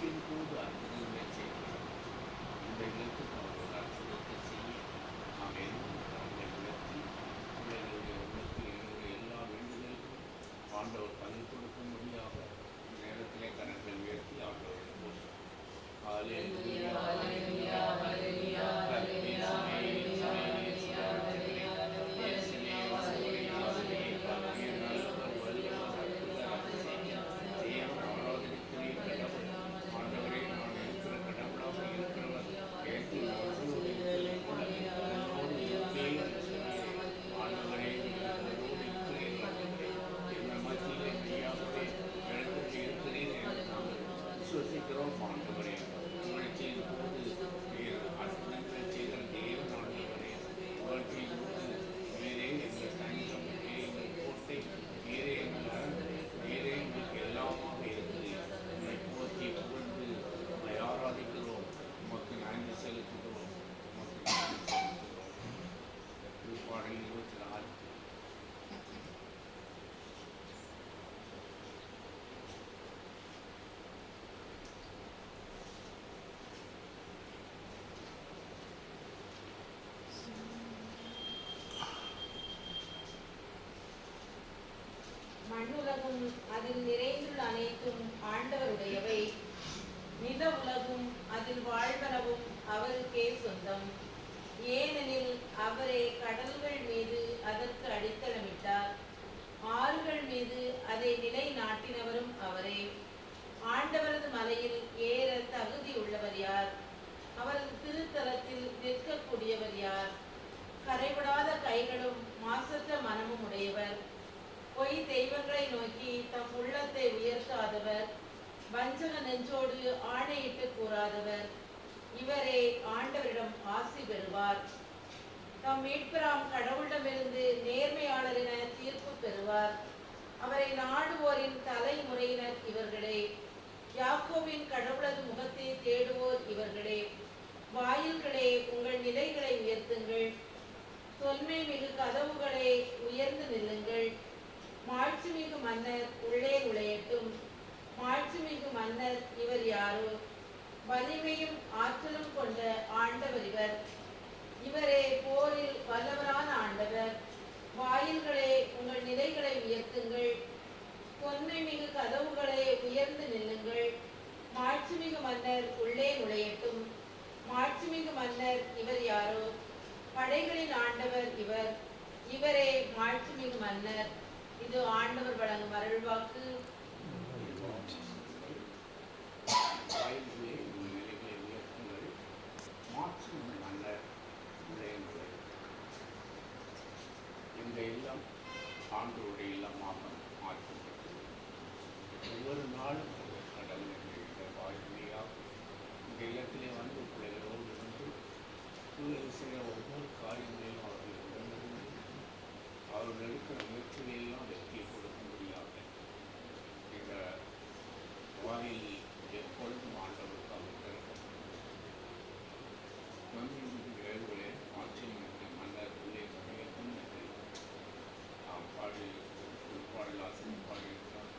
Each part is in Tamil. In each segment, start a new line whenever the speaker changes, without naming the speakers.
மீட்பின் போது அற்புதங்களை செய்கிறார். இந்த இல்லத்துக்கு அவர் ஒரு அற்புதத்தை செய்ய நாம் எல்லோரும் கரங்களை உயர்த்தி பிள்ளைகளுடைய உள்ளத்தில் எழுகிற எல்லா வேண்டுதல்களும் ஆண்டவர் பதில் கொடுக்கும்படியாக நேரத்திலே கரங்களை உயர்த்தி ஆண்டவரை போற்றோம். ஹல்லேலூயா ஹல்லேலூயா ஹல்லேலூயா விசுவசிக்கிறோம். ஆண்டவரே உங்களை செய்த போது அற்புதங்களை செய்கிற தேவன் ஆண்டவரே வாழ்க்கையின் போது நீரே எங்கள் தஞ்சம், நீரே எங்கள் கோட்டை, நீரே எங்கள் அரண், நீரே எங்களுக்கு எல்லாமாக இருக்கிறீர். உங்களை போற்றி புகழ்ந்து உங்களை ஆராதிக்கிறோம். உமக்கு நன்றி செலுத்துகிறோம். உமக்கு நன்றி செலுத்துகிறோம். திருப்பாடல் 24.
மண்ணுலகும் அதில் நிறைந்துள்ள அனைத்தும் ஆண்டவருடையவை. நில உலகும் அதில் வாழ்வனவும் அவருக்கே சொந்தம். ஏனெனில் அவரே கடல்கள் மீது அதற்கு அடித்தளமிட்டார், ஆறுகள் மீது அதை நிலை நாட்டினவரும் அவரே. ஆண்டவரது மலையில் ஏற தகுதி உள்ளவர் யார்? அவரது திருத்தலத்தில் நிற்கக்கூடியவர் யார்? கரைபடாத கைகளும் மாசற்ற மனமும் உடையவர், பொய் தெய்வங்களை நோக்கி தம் உள்ளத்தை உயர்த்தாதவர், வஞ்சக நெஞ்சோடு ஆணையிட்டு கூறாதவர், இவரே ஆண்டவரிடம் ஆசி பெறுவார். தம் மீட்பராம் கடவுளிடமிருந்து நேர்மையாளர் என தீர்ப்பு பெறுவார். அவரை நாடுவோரின் தலைமுறையினர் இவர்களே. யாக்கோபின் கடவுளது முகத்தை தேடுவோர் இவர்களே. வாயில்களே, உங்கள் நிலைகளை உயர்த்துங்கள். தொன்மை மிகு கதவுகளே, உயர்ந்து நில்லுங்கள். மாட்சிமிகு மன்னர் உள்ளே நுழையட்டும். மாட்சிமிகு மன்னர் இவர் யாரோ? வலிமையும் ஆற்றலும் கொண்ட ஆண்டவர் இவர். இவரே போரில் வல்லவரான ஆண்டவர். வாயில்களே, உங்கள் நிலைகளை உயர்த்துங்கள். தொன்மை மிகு கதவுகளே, உயர்ந்து நில்லுங்கள். மாட்சிமிகு மன்னர் உள்ளே நுழையட்டும். மாட்சிமிகு மன்னர் இவர் யாரோ? படைகளின் ஆண்டவர் இவர். இவரே மாட்சிமிகு மன்னர். இது ஆண்டவர் வழங்கும் அருள்வாக்கு.
நிலைகளை உயர்த்துங்கள். மாட்சிமிகு மன்னர் இந்த இல்லம் ஆண்டவருடைய இல்லமாக மாற்றப்பட்டது. ஒவ்வொரு நாளும் கடவுள் என்ற வாழ்க்கையாக இந்த இல்லத்திலே வந்து பிள்ளைகளோடு இருந்து பிள்ளைகள் செய்கிற ஒவ்வொரு காரியங்களிலும் அவர்கள் உடனிருந்து அவர்கள் இருக்கிற முயற்சிகளெல்லாம் வெற்றியை கொடுக்கும்படியாக இந்த வாயில் எப்பொழுதும் ஆண்டவருக்கு அவர் ஏழுகளே ஆட்சியமைக்கு மன்னர் உள்ளே நுழையட்டும் என்று நாம் பாடல் ஆசிரியர் பாடியிருக்கிறார்.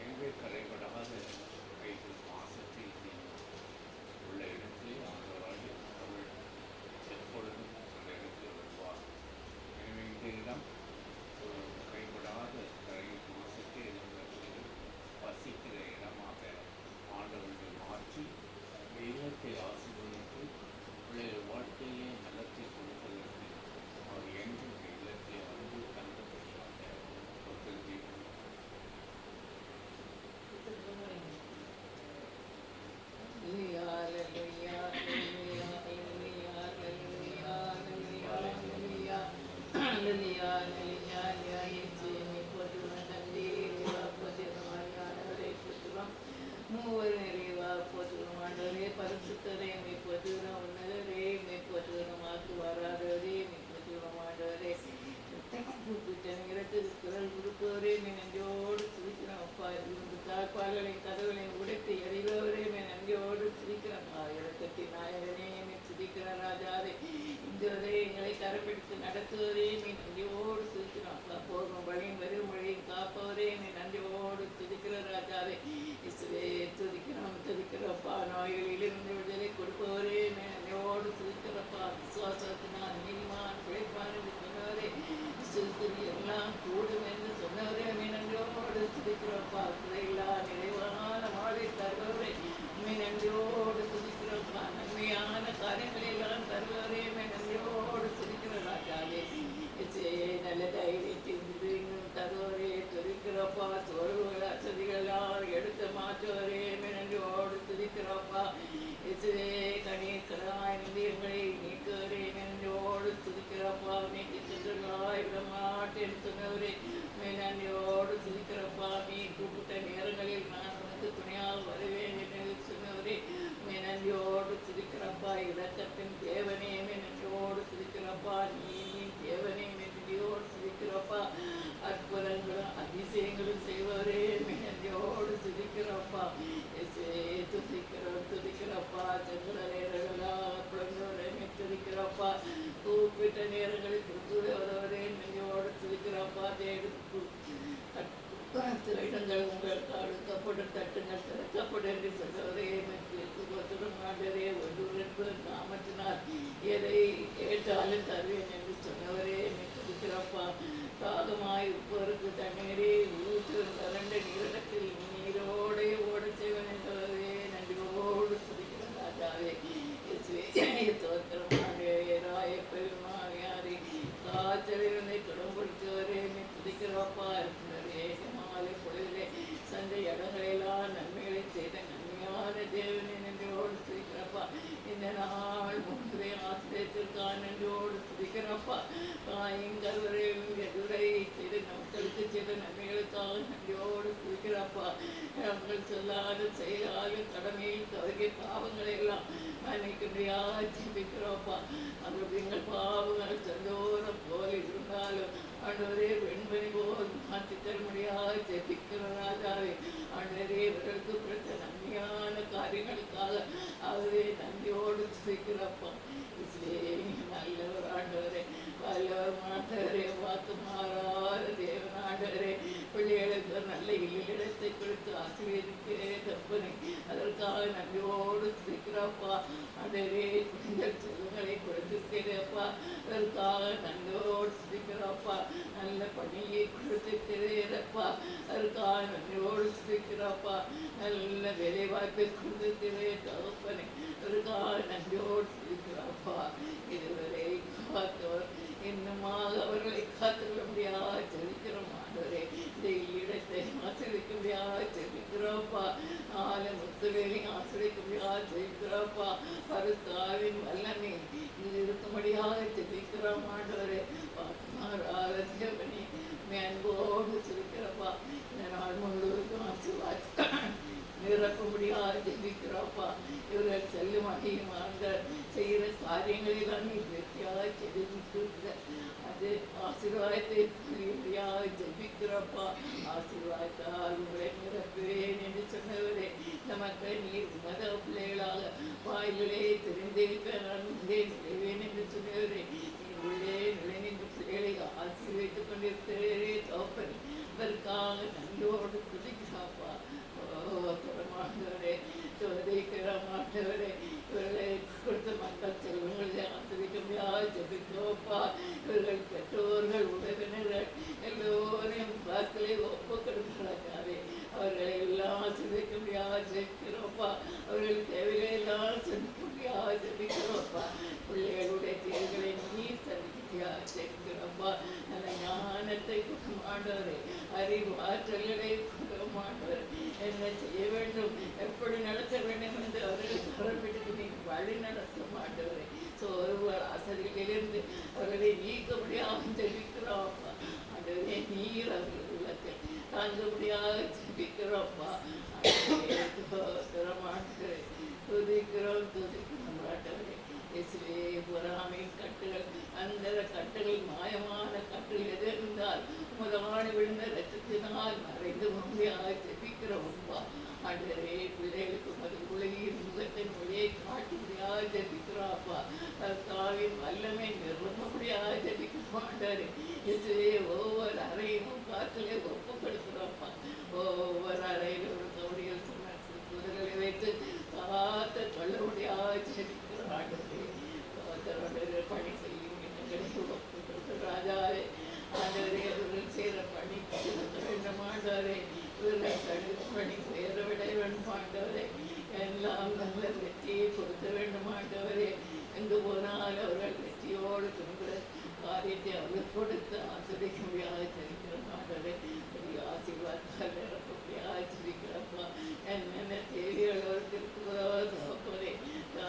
எனவே கரைபடாத கைகள் மாசத்தில் உள்ள இடத்திலே ஆண்டவராகிய கடவுள் எப்பொழுதும் அந்த இடத்தில் வருவார். எனவே இந்த இடம் ஒரு கைபடாத கரை மாசத்தை இடங்களில் வசிக்கிற இடமாக ஆண்டவர்களை மாற்றி தெய்வத்தை ஆசீர்வதித்து பிள்ளைகள் வாழ்க்கையிலே நலத்தை கொடுப்பதற்கு அவர் என்றும் இந்த இல்லத்தை வந்து தந்தபடியாக ஒத்துழைப்பு.
மூவர் நிறைவா போற்றுகிறோம் ஆண்டவரே. பரிசுத்தரே மை போற்றுகிறோம். உன்னதரே மை போற்றுகிறோம். ஆக்கு வராதவரே மை போற்றுகிறோம் ஆண்டவரே. குரல் கொடுப்பவரே மை நன்றியோடு சிரிக்கிறோம். அப்பா இருந்து தாழ்பால்களை கதவுகளை உடைத்து எறிவவரே மை நன்றியோடு சிரிக்கிறோம். இடக்கட்டி நாயகனே மை சிரிக்கிற ராஜாவே. இந்தவரே எங்களை கரப்பிடித்து நடத்துவதே மை நன்றியோடு சிரிக்கிறோம். அப்பா போகும் வழியும் வரும் வழியும் காப்பவரே மை நன்றியோடு சிரிக்கிற ராஜாவே. இசுவே துதிக்கிறோம் துதிக்கிறோம் நோய்களிலிருந்து விடுதலை கொடுப்பவரே நன்றியோடு துதிக்கிறப்பா. விசுவாசத்தினால் நீதிமான் பிழைப்பான் என்று சொன்னவரே, விசுவாசத்தில் எல்லாம் கூடும் என்று சொன்னவரே, நன்றியோடு துதிக்கிறப்பா. குறையில்லா நிறைவான வாழ்வை தருபவரே, நன்றியோடு துதிக்கிறப்பா. நன்மையான காரியங்களை எல்லாம் தருபவரே, நன்றியோடு துதிக்கிற ராஜாவே. நல்ல தைரியத்தின் தருவரே, துதிக்கிறப்பா. சோர்வுகள் அசதிகளால் எடுத்து மாற்றுவரே, நன்றியோடு துதிக்கிறப்பா. இசுவே கணீர்களாய் எங்களை நீக்குவரே, நன்றியோடு துதிக்கிறப்பா. நீக்கி சென்றாய் விடமாட்டேன் சொன்னவரே, நன்றியோடு துதிக்கிறப்பா. நீ கூப்பிட்ட நேரங்களில் நான் உனக்கு துணையாக வருவேன் என்று சொன்னவரே, நன்றியோடு துதிக்கிறப்பா. இரக்கத்தின் தேவனே, நன்றியோடு துதிக்கிறப்பா. நீ தேவனே, நன்றியோடு துதிக்கிறப்பா. அற்புதங்களும் அதிசயங்களும் செய்வரே, நன்றியோடு துதிக்கிறப்பா. துதிக்கிறப்பா. சென்ற நேரங்களாக துதிக்கிறப்பா. கூப்பிட்ட நேரங்களில் திருத்துவரே, நன்றியோடு துதிக்கிறப்பா. இடங்கள் உங்களுக்கு அடுக்கப்படும், தட்டுங்கள் திறக்கப்படும் என்று சொல்வதே ஆண்டரே. ஒன்று நாமத்தினால் எதை கேட்டாலும் தருவேன் என்று சொன்னவரே, துதிக்கிறப்பா. தாகமாய் இருப்பவருக்கு தண்ணீரே ஊற்று, வறண்ட நீரிடத்தில் நீரோடே ஓட செய்வன் என்பவரே, நன்றியோடு துதிக்கிற ராஜாவே. தோத்திரமானே பெருமானியாரி காய்ச்சலிருந்தை குணப்படுத்துவரே, துதிக்கிறப்பா. இருக்கிறதே மாலை பொழுதிலே சந்தை இடங்களெல்லாம் நன்மைகளை செய்த நன்மையான தேவனை நன்றியோடு துதிக்கிறப்பா. இந்த நாள் முன்பே ஆசிரியத்திற்கான நன்றியோடு துதிக்கிறப்பா. தாயங்கரையும் எதுரை செய்த மக்களுக்கு செய்த நன்மைகளுக்காக நன்றியோடு துதிக்கிறப்பா. மக்கள் சொல்லாத செயலாலும் கடமையில் தவறிய பாவங்களை எல்லாம் மன்னிக்கும்படியாக ஜெபிக்கிறோப்பா. அவர்கள் எங்கள் பாவங்கள் சந்தோரம் போல இருந்தாலும் ஆண்டவரே, வெண்மணி போல் மாற்றி தரும்படியாக ஜெபிக்கிற ராஜாவே. ஆண்டவரே, இவர்களுக்கு கொடுத்த நன்மையான காரியங்களுக்காக அவரே நன்றியோடு துதிக்கிறப்பா. நல்லவர் ஆண்டவரே, வல்லவர் ஆண்டவரே, வாக்கு மாறாத தேவன் ஆண்டவரே. பிள்ளைகளுக்கு நல்ல இல்லிடத்தை கொடுத்து ஆசீர்வதிக்கிறே தப்பனை, அதற்காக நன்றியோடு துதிக்கிறப்பா. ஆண்டவரே, குழந்தைகள் செல்வங்களை கொடுத்துக்கிறேப்பா, அதற்காக நன்றியோடு துதிக்கிறப்பா. நல்ல பணியை கொடுத்துக்கிறேப்பா, அதற்காக நன்றியோடு துதிக்கிறப்பா. நல்ல வேலை வாய்ப்பை கொடுத்துக்கிறே தகப்பனை, அதற்காக நன்றியோடு துதிக்கிறப்பா. இதுவரை காத்தவர் இன்னுமாக அவர்களை காத்துள்ள முடியாத ஜெபிக்கிறோம் ஆண்டவரே. இந்த இடத்தை ஆசிரிக்க முடியாத ஜெபிக்கிறோப்பா. நாலு முத்துவேலையும் ஆசிரிக்க முடியாத ஜெபிக்கிறோப்பா. பருத்தாவின் வல்லமை இது இருக்கும்படியாக ஜெபிக்கிறோம் ஆண்டவரே. மாறாத தேவனே, அன்போடு சிரிக்கிறப்பா. இந்த நாள் முழுவதும் ஆசீர்வாத நிரப்பும்படியாக ஜெபிக்கிறோப்பா. இவர்கள் செல்லும் அதிகமாக செய்கிற காரியங்களெல்லாம் நீ வெற்றியாக ஜெபிக்கிற அது ஆசீர்வாதத்தை புரியும்படியாக ஜெபிக்கிறப்பா. ஆசீர்வாதத்தால் உங்களை நிரப்புவேன் என்று சொன்னவரே, நமக்கு நீர் மத பிள்ளைகளாக வாயிலே தெரிந்திருப்பேன் நிறைவேன் என்று சொன்னவரே, நீர் உள்ளே நிலைநின்று பிள்ளைகளை ஆசீர்வதித்துக் கொண்டிருக்கிறே தோப்பன். இதற்காக நன்றோடு துதிக்கிறாப்பா. மாண்டவரே, துதிக்கிற மாண்டவரே, இவர்களை கொடுத்த மக்கள் செல்வங்களை ஆசிரிக்க முடியாது ஜெபிக்கிறோப்பா. இவர்கள் பெற்றோர்கள் உறவினர்கள் எல்லோரையும் வாக்களை ஒப்பு கொடுக்கிறாரே, அவர்களை எல்லாம் ஆசிரிக்க முடியாது ஜெபிக்கிறோப்பா. அவர்கள் தேவைகளை எல்லாம் சந்திக்க முடியாது ஜெபிக்கிறோப்பா. பிள்ளைகளுடைய தேவைகளை நீ சந்திக்க ஜெபிக்கிறோப்பா. நல்ல ஞானத்தை கொடுக்க மாண்டவரே, அறிவு ஆற்றல்களை கொடுக்க மாண்டவர். என்ன செய்ய வேண்டும், எப்படி நடத்த வேண்டும் என்று அவர்களுக்கு வரப்பட்டு நீ வழி நடத்த மாட்டவரை. சோர்வுகள் அசதிகளிலிருந்து அவர்களை நீக்க முடியாமல் ஜெபிக்கிறோம்ப்பா. ஆண்டவரே, நீர் அவர்கள் உள்ளத்தை தாங்க முடியாத ஜெபிக்கிறோம்ப்பா. துதிக்கிறோம் துதிக்கிறோம் ஆண்டவரே. இயேசுவே, பொறாமை கட்டுகள், அந்த கட்டுகள் மாயமான கட்டுகள் எது இருந்தால் உமதான விழுந்த ரத்தத்தினால் மறைந்து முடியாக ஜெபிக்கிறோம்ப்பா. ஆண்டவரே, பிள்ளைகளுக்கு மது உலகின் முகத்தின் மொழியை காட்டி முடியாக ஜெபிக்கிறோம்ப்பா. தாவின் வல்லமை நிறுவனப்படியாக ஜெபிக்கிறோம் ஆண்டவரே. இயேசுவே, ஒவ்வொரு அறையும் காத்திலே ஒப்புப்படுத்துகிறோம்ப்பா. ஒவ்வொரு அறையிலும் ஒரு கவுடிகள் சொன்ன தூதர்களை வைத்து காத்த கொள்ள முடியாத ஜெபிக்கிற ஆண்டவரே, காத்தவர்கள் பணி செய்யும் எங்களை ஒப்புக்கொடுத்த ராஜாவே, ஆண்டவரே இவர்கள் செய்கிற பணி கொடுக்க வேண்டும் ஆண்டவரே, இவர்கள் தடுப்பு பணி செய்கிற விட வேண்டும் ஆண்டவரே, எல்லாம் நல்ல வெற்றியை கொடுக்க வேண்டும் ஆண்டவரே. எங்கு போனால் அவர்கள் வெற்றியோடு திரும்புகிற காரியத்தை அவர்கள் கொடுத்து ஆசிரிக்க முடியாத ஜெபிக்கிறோம் ஆண்டவரே. பெரிய ஆசீர்வாதத்தால் நிரப்படியாக ஜெபிக்கிறப்பா. என்னென்ன தேவைகள் அவருக்கு இருக்கிறதோ தகப்பனே,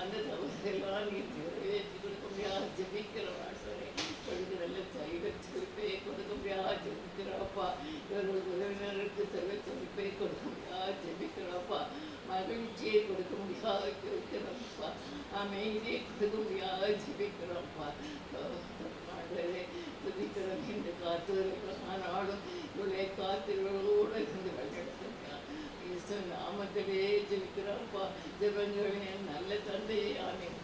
அந்த தவறுகள்லாம் நீ நிறைவேற்றி கொடுக்க முடியாத ஜெபிக்கிறோம் ஆண்டவரே. கொடுக்கிறல்ல சைவ செழிப்பை கொடுக்க முடியாத ஜெபிக்கிறோப்பா. இவர்கள் உறவினருக்கு செல்வ செழிப்பை கொடுக்க முடியாத ஜெபிக்கிறோப்பா. மகிழ்ச்சியை கொடுக்க முடியாத ஜெபிக்கிறோம்ப்பா. அமைதியை கொடுக்க முடியாத ஜெபிக்கிறோம்ப்பா. ஆண்டவரே துதிக்கிறோம். இந்த காத்து ஆனாலும் இவளை காத்து இவளோடு இருந்து வழிநடத்துகிறார். இயேசு நாமத்திலே ஜெபிக்கிறோம்ப்பா. ஜெபங்களின் நல்ல தந்தையே ஆமென்.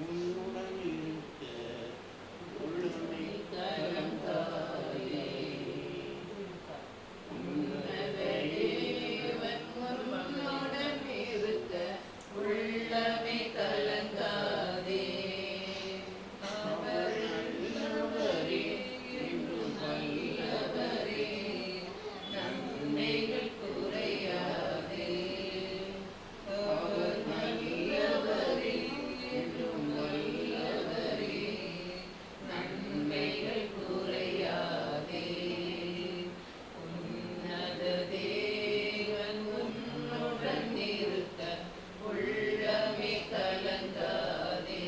உன்னுடன் இருக்க உள்ளமை கலங்காதே.
தேவன் உன்னுடன் இருக்க உள்ளமே கலங்காதே. அவர் நல்லவரே, என்றும் நல்லவரே, நன்மைகள் குறையாதே. அவர் நல்லவரே, என்றும் நல்லவரே, நன்மைகள் குறையாதே. உன்னத தேவன் உன்னுடன் இருக்க உள்ளமே கலங்காதே.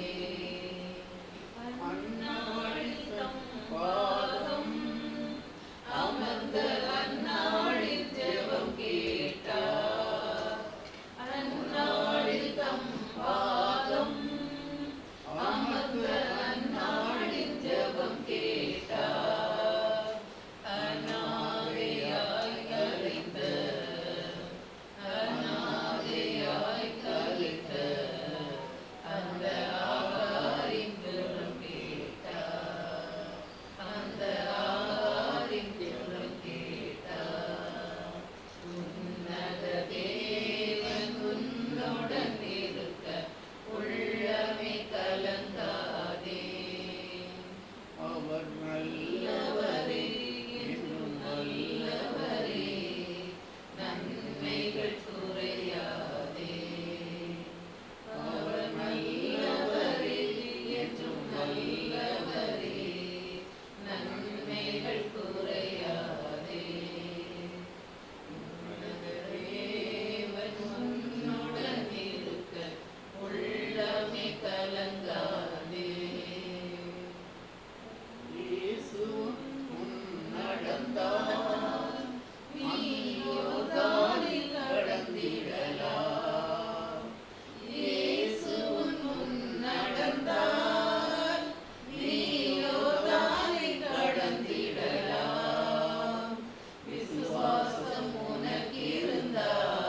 அந்நாளில் தம் பாதம் அமர்ந்த அந்நாளில் ஜெபம் கேட்டார். அந்நாளில் தம் பாதம் அமர்ந்த அந்நாளில் ஜெபம் கேட்டார். அநாதையாய் கலைந்த அநாதையாய் கலைந்த அந்த ஆகாரின் ஜெபம் கேட்டார். அந்த ஆகாரின் ஜெபம் கேட்டார். உன்னத தேவன் உன்னுடன் இருக்க உள்ளமே கலங்காதே.
அவர்
நல்லவரே, என்றும் நல்லவரே, நன்மைகள் குறையாதே. அவர் நல்லவரே, என்றும் நல்லவரே, நன்மைகள் குறையாதே. தேவன் உன்னுடன் இருக்க உள்ளமே கலங்காதே. இயேசு முன் நடந்தார், நீயோ தானில் நடந்திடலாம். இயேசு முன் நடந்தார், நீயோ தானில் நடந்திடலாம். விசுவாசம் உனக்கிருந்தார்,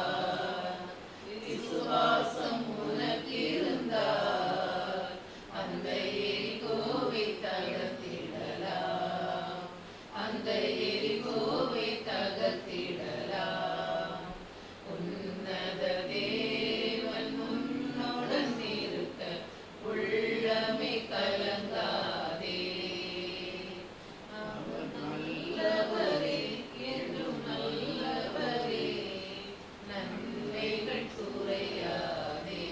விசுவாசம் உனக்கிருந்தார், அந்த எரிகோவை தகர்த்திடலாம். அந்த எரிகோவை தகர்த்திடலாம். உன்னத தேவன் உன்னுடன் இருக்க உள்ளமே கலங்காதே. அவர் நல்லவரே, என்றும் நல்லவரே, நன்மைகள் குறையாதே.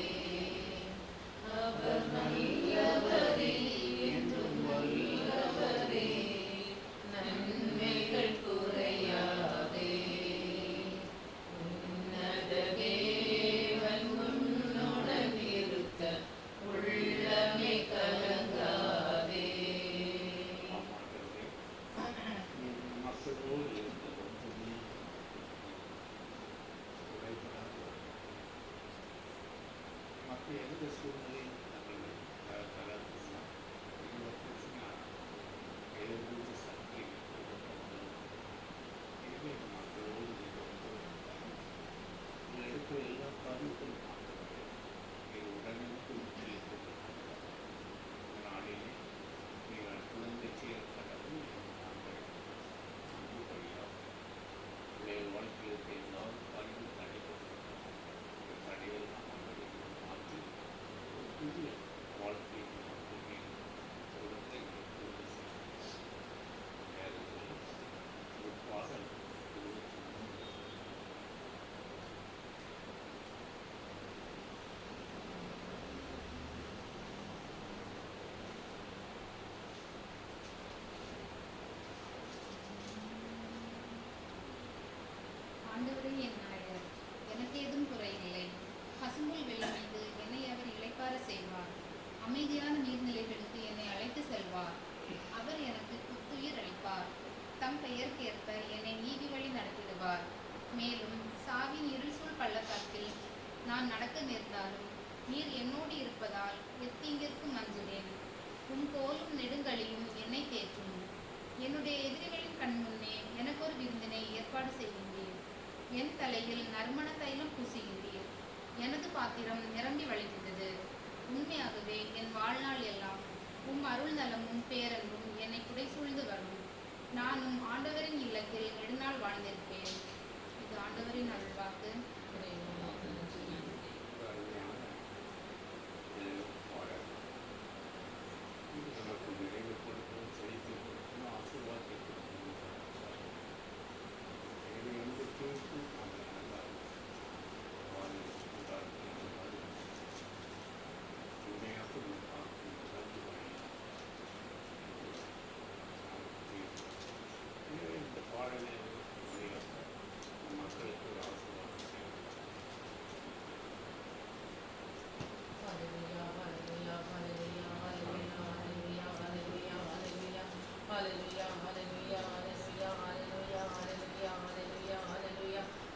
அவர் நல்லவரே, என்றும் நல்லவரே, நன்மைகள் குறையாதே. உன்னத தேவன் உன்னுடன் இருக்க உள்ளமே கலங்காதே.
மக்களோடு இருந்த ஒன்றுமே குறைபடாது. மக்கள் எந்த சூழ்நிலையும் தங்களை தளர்த்தலாம். இந்த பிரச்சனை எழுபது சக்தி எனவே மக்களோடு எடுக்க எல்லா காரியத்தையும் உடனுக்கு உச்சரித்து நாளிலே நீங்கள் குழந்தை செய்ய கடவுள் புதிய வாழ்க்கையை நமக்கு கொடுத்த நேரத்தில் ஒரு பாடல் 23
ஆண்டவரே என் நாயகர், எனக்கு ஏதும் குறையில்லை. பசும்புல் வெளி மீது என்னை அவர் இளைப்பாற செய்வார். அமைதியான நீர்நிலைகளுக்கு என்னை அழைத்து செல்வார். அவர் எனக்கு புத்துயிர் அளிப்பார். தம் பெயர்க்கேற்ப என்னை நீதி வழி நடத்திடுவார். மேலும் சாவின் இருள்சூழ் பள்ளத்தாக்கில் நான் நடக்க நேர்ந்தாலும் நீர் என்னோடு இருப்பதால் எத்தீங்கிற்கும் அஞ்சுவேன். உன் கோலும் நெடுங்கலியும் என்னை தேற்றும். என்னுடைய எதிரிகளின் கண் முன்னே எனக்கு ஒரு விருந்தினை ஏற்பாடு செய்கின்றீர். என் தலையில் நறுமண தைலம் பூசுகின்றீர். எனது பாத்திரம் நிரம்பி வழிகின்றது. உண்மையாகவே என் வாழ்நாள் எல்லாம் அருள் நலமும் பேரன்பும் என்னை குடை சூழ்ந்து வரும். நானும் ஆண்டவரின் இல்லத்தில் நெடுநாள் வாழ்ந்திருப்பேன். இது ஆண்டவரின் அருள்வாக்கு.
நமக்கு நிறைவு கொடுக்கும், செழித்து கொடுக்கும், ஆசீர்வாதத்தை கொடுக்கும். எந்த தீர்ப்பும் நாங்கள் நல்லா உண்மையாக பார்க்கும் இந்த பாடலை மக்களுக்கு ஒரு ஆசீர்வாதம் செய்யும்.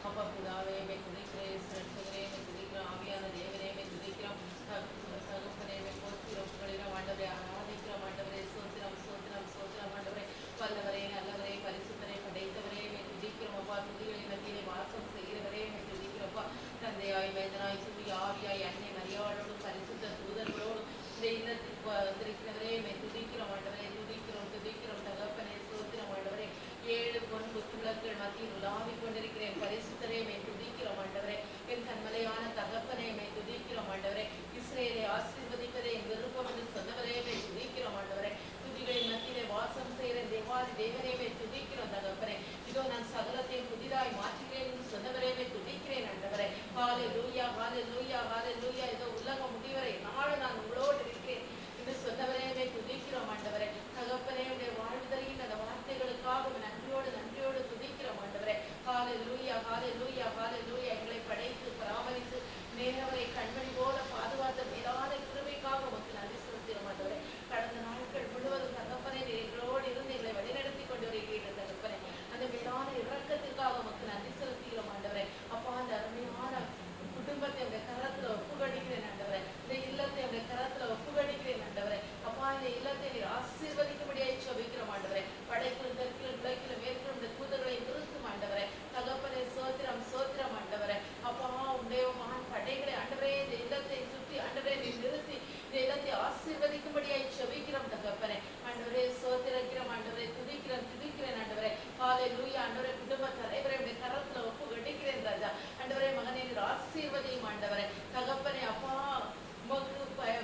அப்பா பிதாவே துதிக்கிறேன், சிறப்புகிறேன், துதிக்கிறோம். ஆவியான தேவனே துதிக்கிறோம். தகப்பனே போற்றுகிறோம். ஆண்டவரை ஆராதிக்கிறோம். ஆண்டவரே சோத்திரம் சோத்திரம் சோத்திரம். ஆண்டவரே வல்லவரே, நல்லவரே, பரிசுத்தரை, படைத்தவரே துதிக்கிறோம். அப்பா துதிகளின் மத்தியிலே வாசம் செய்கிறவரே துதிக்கிறோம்ப்பா. தந்தையாய் வேதனாய் சுவி ஆவியாய் அன்னை மரியாளோடும் பரிசுத்த தூதர்களோடும் இந்த இல்லத்துக்கு வந்திருக்கிறவரே துதிக்கிறோம். ஆண்டவரே துதிக்கிறோம் துதிக்கிறோம். தகப்பனே சோத்திரம். ஆண்டவரே 7 பொன் குத்துவிளக்குகள் மத்தியில் உலாவிக் கொண்டிருக்கிறேன் பரிசுத்தரே துதிக்கிறோம். ஆண்டவரே என் கண்மலையான தகப்பனே துதிக்கிறோம். ஆண்டவரே இஸ்ரேலை ஆசீர்வதிப்பதே என் விருப்பம் என்று சொன்னவரே துதிக்கிறோம். ஆண்டவரே துதிகளின் மத்தியிலே வாசம் செய்கிற தேவாதி தேவனே துதிக்கிறோம். தகப்பனே இதோ நான் சகலத்தையும் புதிதாய் மாற்றுகிறேன் என்று சொன்னவரே துதிக்கிறேன். ஆண்டவரே ஹல்லேலூயா ஹல்லேலூயா ஹல்லேலூயா. இதோ உலகம் முடிவரை நாடு நான் உங்களோடு இருக்கிறேன் என்று சொன்னவரே துதிக்கிறோம். ஆண்டவரே தகப்பனே உடைய வாழ்வுதலின் அந்த வார்த்தைகளுக்காக நன்றியோடு துதிக்கிறோம். ஆண்டவரே ஹல்லேலூயா ஹல்லேலூயா ஹல்லேலூயா. எங்களை படைத்து பராமரித்து நேரவரை கண்மணி போல பாதுகாத்த மேலான கிருபைக்காக உமக்கு நன்றி செலுத்துகிறோம். ஆண்டவரே கடந்த நாட்கள் முழுவதும் தகப்பனே எங்களோடு இருந்து எங்களை வழிநடத்தி கொண்டு வருகிறீர்கள். தகப்பனே அந்த மேலான இரக்கத்திற்காக உமக்கு நன்றி செலுத்துகிறோம். ஆண்டவரே அப்பா அந்த அருமையான குடும்பத்தை உடைய கரத்துல ஒப்புக்கொடுக்கிறேன். ஆண்டவரே இந்த இல்லத்தை உடைய கரத்துல ஒப்புக்கொடுக்கிறேன். ஆண்டவரே அப்பா இந்த இல்லத்தை நீர் ஆசீர்வதிக்கும்படியாய் ஜெபிக்கிறோம். ஆண்டவரே படைக்கிலும் தெற்கிலும் கிழக்கிலும் மேற்கிலும் இந்த தூதர்களை நிறுத்தும். ஆண்டவரே தகப்பனே சோத்திரம் சோத்திரம். ஆண்டவரே அப்பா உடைய மகான் படைகளை ஆண்டவரே இந்த இல்லத்தை சுற்றி ஆண்டவரே நீ நிறுத்தி இந்த இல்லத்தை ஆசீர்வதிக்கும்படியாய் ஜெபிக்கிறோம். தகப்பனே ஆண்டவரே சோத்திரக்கிறோம். ஆண்டவரே துதிக்கிறேன். ஆண்டவரே ஹல்லேலூயா. ஆண்டவரே குடும்ப தலைவரை உடைய கரத்துல ஒப்புக்கொடுக்கிறேன். ராஜா ஆண்டவரே மகனை நீர் ஆசீர்வதியும். ஆண்டவரே தகப்பனே அப்பா உமக்கு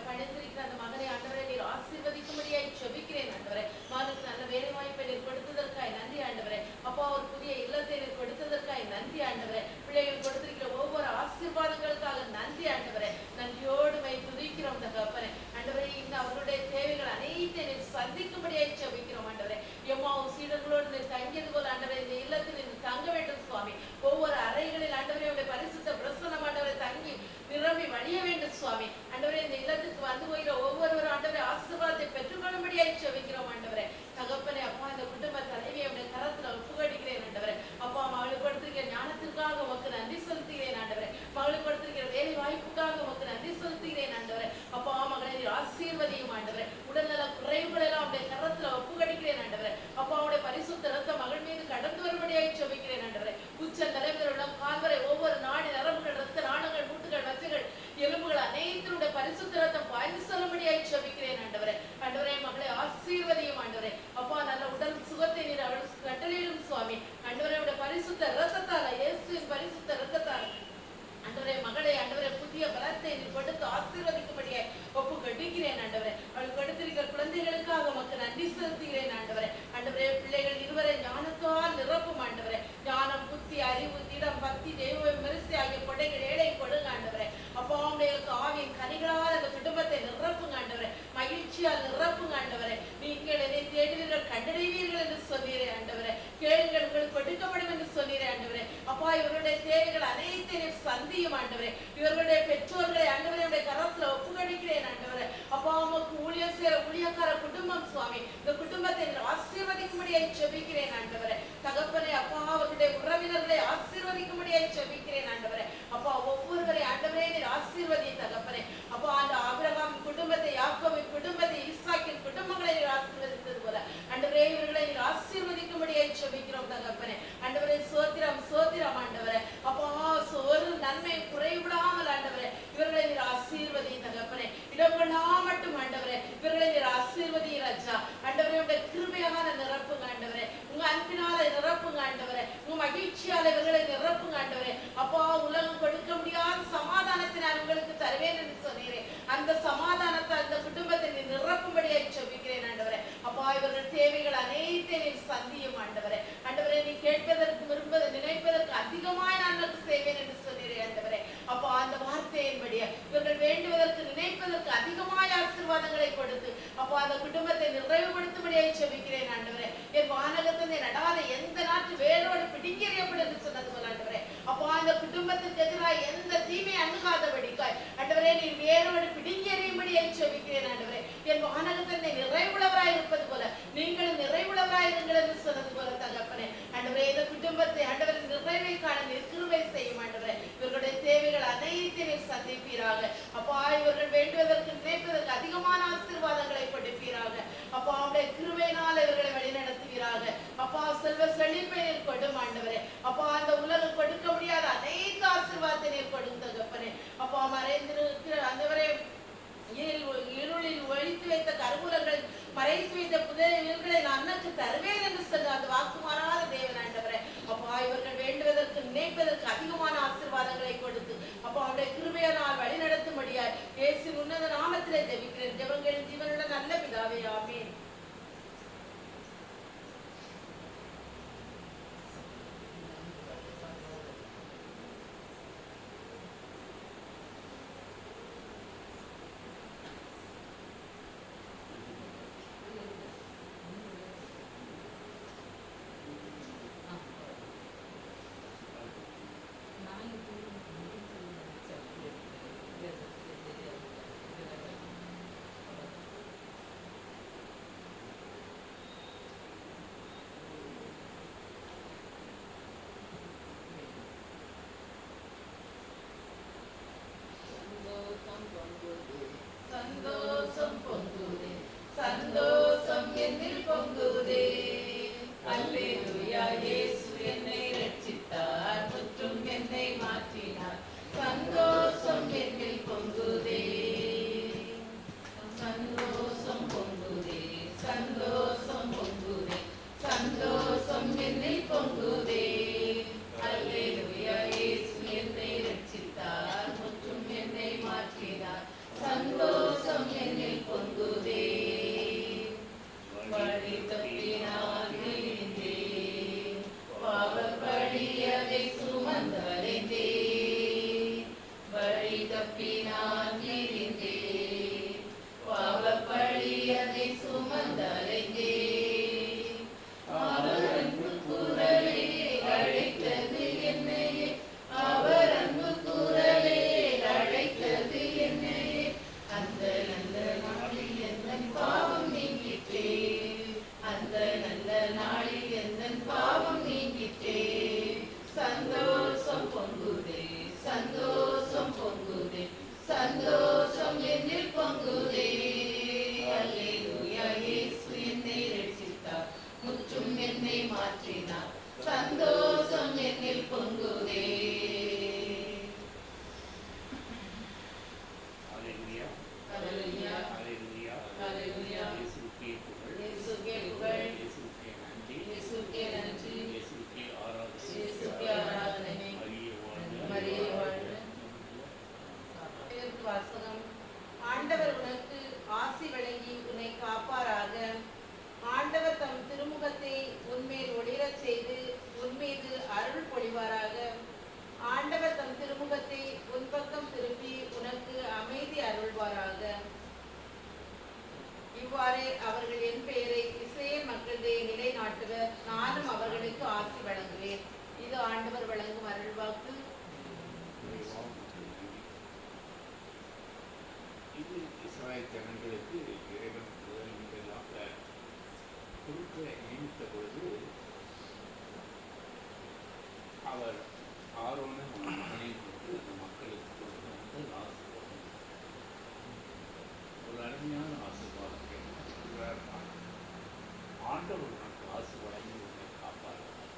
பணிந்திருக்கிற அந்த மகனை ஆண்டவரை நீர் ஆசீர்வதிக்கும்படியாய் ஜெபிக்கிறேன். ஆண்டவரே மகனுக்கு நல்ல வேலை வாய்ப்பை நீர் கொடுத்ததற்காய் நன்றி. ஆண்டவரே அப்பா ஒரு புதிய இல்லத்தை நீர் கொடுத்ததற்காய் நன்றி. ஆண்டவரே பிள்ளைகள் கொடுத்திருக்கிற ஒவ்வொரு ஆசீர்வாதங்களுக்காக நன்றி. ஆண்டவரே நன்றியோடு துதிக்கிறோம். தகப்பனே ஆண்டவரே இன்னும் அவர்களுடைய தேவைகள் அனைத்தையும் நீர் சந்திக்கும்படியாய் ஜெபிக்கிறோம். ஆண்டவரே எம்மாவும் சீடர்களோடு நீர் தங்கியது போல ஆண்டவரே இந்த இல்லத்தில் நீர் தங்க வேண்டும் சுவாமி. ஒவ்வொரு அறைகளில் ஆண்டவரே உடைய பரிசுத்த பிரசன்னம் ஆண்டவரை தங்கி நிரம்பி வழிய வேண்டும் சுவாமி. ஆண்டவரே இந்த இல்லத்துக்கு வந்து போகிற ஒவ்வொருவரும் ஆண்டவரே ஆசீர்வாதத்தை பெற்றுக்கொள்ளும்படியாய் ஜெபிக்கிறோம். ஆண்டவரே தகப்பனே அப்பா இந்த குடும்ப தலைவியை உடைய கரத்துல ஒப்புக்கொடுக்கிறேன். ஆண்டவரே அப்பா மகளுக்கு கொடுத்திருக்கிற ஞானத்திற்காக உமக்கு நன்றி செலுத்துகிறேன். ஆண்டவரே மகளுக்கு கொடுத்திருக்கிற வேலை வாய்ப்புக்காக உமக்கு நன்றி செலுத்துகிறேன். ஆண்டவரே அப்பா மகளை நீர் ஆசீர்வதியும். ஆண்டவரே உடல்நல குறைவுகள் எல்லாம் உடைய கரத்துல ஒப்புக்கொடுக்கிறேன். ஆண்டவரே அப்பா உடைய பரிசுத்த ரத்தம் மகள் மீது கடந்து வரும்படியாய் ஜெபிக்கிறேன். ஆண்டவரே உச்ச தலைவர்களுடன் கால்வரை ஒவ்வொரு நாடி நரம்புகள் ரத்த நாளங்கள் மூட்டுகள் வச்சைகள் எலும்புகள் அனைத்தினுடைய பரிசுத்த ரத்தம் பாய்ந்து செல்லும்படியாய் ஜெபிக்கிறேன். ஆண்டவரே ஆண்டவரே மகளை ஆசீர்வதியும். ஆண்டவரே அப்பா நல்ல உடல் சுகத்தை நீர் அவளுக்கு கட்டளையிடும் சுவாமி. ஆண்டவரே உடைய பரிசுத்த ரத்தத்தால இயேசுவின் பரிசுத்த ரத்தத்தால் ஆண்டவரே மகளை ஆண்டவரே புதிய பலத்தை நீர் கொடுத்து ஆசீர்வதிக்கும்படியாய் செலுத்துகிறேன் ஆண்டவரே. ஆண்டவரே, பிள்ளைகள் இருவரை ஞானத்தால் நிரப்பும் ஆண்டவரே. ஞானம், புத்தி, அறிவு, திடம், பக்தி, தெய்வ விமரிசை ஆகிய கொடைகள் ஏழை கொடுங்க ஆண்டவரே. அப்பா, உடைய ஆவியின் கனிகளால் அந்த குடும்பத்தை நிரப்புங்க ஆண்டவரே. மகிழ்ச்சியால் நிரப்புங்க ஆண்டவரே. நீங்கள் என்னை தேடுவீர்கள் கண்டடைவீர்கள் என்று சொன்னீரே ஆண்டவரே. கேளுங்கள் உங்களுக்கு கொடுக்கப்படும் என்று சொன்னீரே ஆண்டவரே. அப்பா, இவர்களுடைய தேவைகள் அனைத்தையும் சந்தியும் ஆண்டவரே. இவர்களுடைய பெற்றோர்களை ஆண்டவரே கரத்துல ஒப்புக்கொடுக்கிறேன் ஆண்டவரே. அப்பா, உமக்கு ஊழியம் செய்கிற ஊழியக்கார குடும்பம் சுவாமி, இந்த குடும்பத்தை ஆசீர்வதிக்கும்படியாய் ஜெபிக்கிறேன் ஆண்டவரே. தகப்பனே, அப்பா, அவர்களுடைய உறவினர்களை ஆசீர்வதிக்கும்படியாய் ஜெபிக்கிறேன் ஆண்டவரே. அப்பா, ஒவ்வொருவரை ஆண்டவரே நீர் ஆசீர்வதி தகப்பனே. அப்பா, அந்த ஆபிரகாம் குடும்பத்தை, யாக்கோபின் குடும்பத்தை, ஈசாக்கின் குடும்பங்களை நீர் ஆசீர்வதித்தது போல ஆண்டவரே இவர்களை நீர் ஆசீர்வதிக்கும்படியாய் ஜெபிக்கிறோம் தகப்பனே. ஆண்டவரே, சோத்திரம் சோத்திரம் ஆண்டவரே. அப்பா, ஒரு நன்மை குறைவிடாமல் ஆண்டவரே இவர்களை நீர் ஆசீர்வதி தகப்பனே. இடங்கொள்ளா மட்டும் ஆண்டவரே இவர்களை நீர் ஆசீர்வதி ராஜா. ஆண்டவரே, உடைய கிருபையான நிரப்புங்க ஆண்டவரே. உங்க அன்பினால நிரப்புங்க ஆண்டவரே. உங்க மகிழ்ச்சியால இவர்களை நிரப்புங்க ஆண்டவரே. அப்பா, உலகம் கொடுக்க முடியாத சமாதானத்தை நான் உங்களுக்கு தருவேன் என்று சொன்னீரேன். அந்த சமாதானத்தை அந்த குடும்பத்தை நீ நிரப்பும்படியாய் ஜெபிக்கிறேன் ஆண்டவரே. அப்பா, இவர்கள் தேவைகள் அனைத்தையும் நீர் சந்தியும் ஆண்டவரே. ஆண்டவரே, நீ கேட்பதற்கு விரும்புவதை நினைப்பதற்கு அதிகமாய் நான் செய்வேன் என்று சொன்னீரே ஆண்டவரே. அப்பா, அந்த வார்த்தையின்படியே இவர்கள் வேண்டுவதற்கு நினைப்பதற்கு அதிகமாய் ஆசீர்வாதங்களை கொடுத்து அப்பா அந்த குடும்பத்தை நிறைவுபடுத்தும்படியாய் ஜெபிக்கிறேன் ஆண்டவரே. என் வானகத்தை நடாத எந்த நாட்டு வேரோடு பிடிங்கறியப்படும் என்று சொன்னது போல ஆண்டவரே. அப்பா, அந்த குடும்பத்துக்கு எதிராக எந்த தீமை அணுகாதபடிக்காய் ஆண்டவரே நீர் வேரோடு பிடிங்கறியும்படியாய் ஜெபிக்கிறேன் ஆண்டவரே. என் வானகத்தை நிறைவுள்ளவராய் இருப்பது போல நீங்களும் நிறைவுள்ளவராய் இருங்கள் என்று சொன்னது போல தகப்பனே. ஆண்டவரே, இந்த குடும்பத்தை ஆண்டவரை நிறைவை காண கிருபை செய்யும் ஆண்டவரே. இவர்களுடைய தேவைகள் அனைத்தையும் சந்திப்பீராக. அப்பா, இவர்கள் வேண்டுவதற்கு நினைப்பதற்கு அதிகமான ஆசீர்வாதங்களை கொடுப்பீராக. அப்பா, அவருடைய கிருபையினால் இவர்களை வழிநடத்துவீராக. அப்பா, செல்வ செழிப்பை நீர் கொடும் ஆண்டவரே. அப்பா, அந்த உலகம் கொடுக்க முடியாத அனைத்து ஆசீர்வாதத்தை நீர் கொடும் தகப்பனே. அப்பா, மறைந்திருக்கிற அந்தவரே இருளில் ஒழித்து வைத்த கருவூலங்கள் மறைத்து வைத்த புதையல்களை நான் அண்ணனுக்கு தருவேன் என்று சொன்ன அந்த வாக்கு மாறாத தேவன் ஆண்டவரே. அப்பா, இவர்கள் வேண்டுவதற்கு நினைப்பதற்கு அதிகமான ஆசீர்வாதங்களை கொடுத்து அப்பா அவருடைய கிருபையினால் வழி நடத்தும்படியாய் இயேசுவின் உன்னத நாமத்திலே ஜெபிக்கிறேன். ஜெபங்களின் ஜீவனுள்ள நல்ல பிதாவே, ஆமென். சந்தோஷம் பொங்குதே, சந்தோஷம் என்னில் பொங்குதே. அல்லேலூயா, இயேசு என்னை ரட்சித்தார், முற்றும் என்னை மாற்றினார். சந்தோஷம் என்னில் பொங்குதே, சந்தோஷம் பொங்குதே, சந்தோஷம் பொங்குதே, சந்தோஷம் என்னில் பொங்குதே. அல்லேலூயா, இயேசு என்னை ரட்சித்தார், முற்றும் என்னை மாற்றினார். சந்தோஷம் என்னில் பொங்குதே. வழி தப்பினால் விழுந்தேன், பாவப்பழியதை சுமந்தடைந்தேன். வழி தப்பினால் விழுந்தேன், பாவப்பழியதை சுமந்தடைந்தேன். அவர் அன்பு குரலே அழைத்தது என்னையே, அவர் அன்பு குரலே அழைத்தது என்னையே. அந்த நல்ல நாளில் எந்தன் பாவம் நீங்கிற்றே, அந்த நல்ல நாளில் எந்தன் பாவம் நீங்கிற்றே. சந்தோஷம் பொங்குதே, சந்தோஷம் பொங்குதே, சந்தோஷம் என்னில் பொங்குதே. அல்லேலூயா, இயேசு என்னை ரட்சித்தார், முற்றும் என்னை மாற்றினார். சந்தோஷம் என்னில் பொங்குதே.
ஹல்லேலூயா,
ஹல்லேலூயா,
ஹல்லேலூயா,
ஹல்லேலூயா.
இயேசுவுக்கே புகழ்,
இயேசுவுக்கே புகழ்,
இயேசுவுக்கே நன்றி,
இயேசுவுக்கே நன்றி,
இயேசுவுக்கே ஆராதனை,
இயேசுவுக்கே ஆராதனை.
மரியே வாழ்க,
மரியே வாழ்க. வாசகம். ஆண்டவர் உனக்கு ஆசி வழங்கி உன்னை காப்பாராக. ஆண்டவர் தம் திருமுகத்தை உன்மேல் ஒளிரச் செய்து உன்மீது அருள் பொழிவாராக. ஆண்டவர் தம் திருமுகத்தை உன் பக்கம் திருப்பி உனக்கு அமைதி அருள்வாராக. இவ்வாறே அவர்கள் என் பெயரை இஸ்ரேல் மக்களிடையே நிலைநாட்டுவர். நானும் அவர்களுக்கு ஆசி வழங்குவேன். இது ஆண்டவர் வழங்கும் அருள்வாக்கு.
இது இஸ்ராயல் ஜனங்களுக்கு இறைவன் முதலாக குருக்களை நியமித்த பொழுது அவர் ஆரோனை மகனை கொண்டு அந்த மக்களுக்கு கொடுத்த முதல் ஆசீர்வாதம் ஒரு அருமையான ஆசீர்வாதம். ஆண்டவர் உனக்கு ஆசை வழங்கி உன்னை காப்பாற்றுவார்.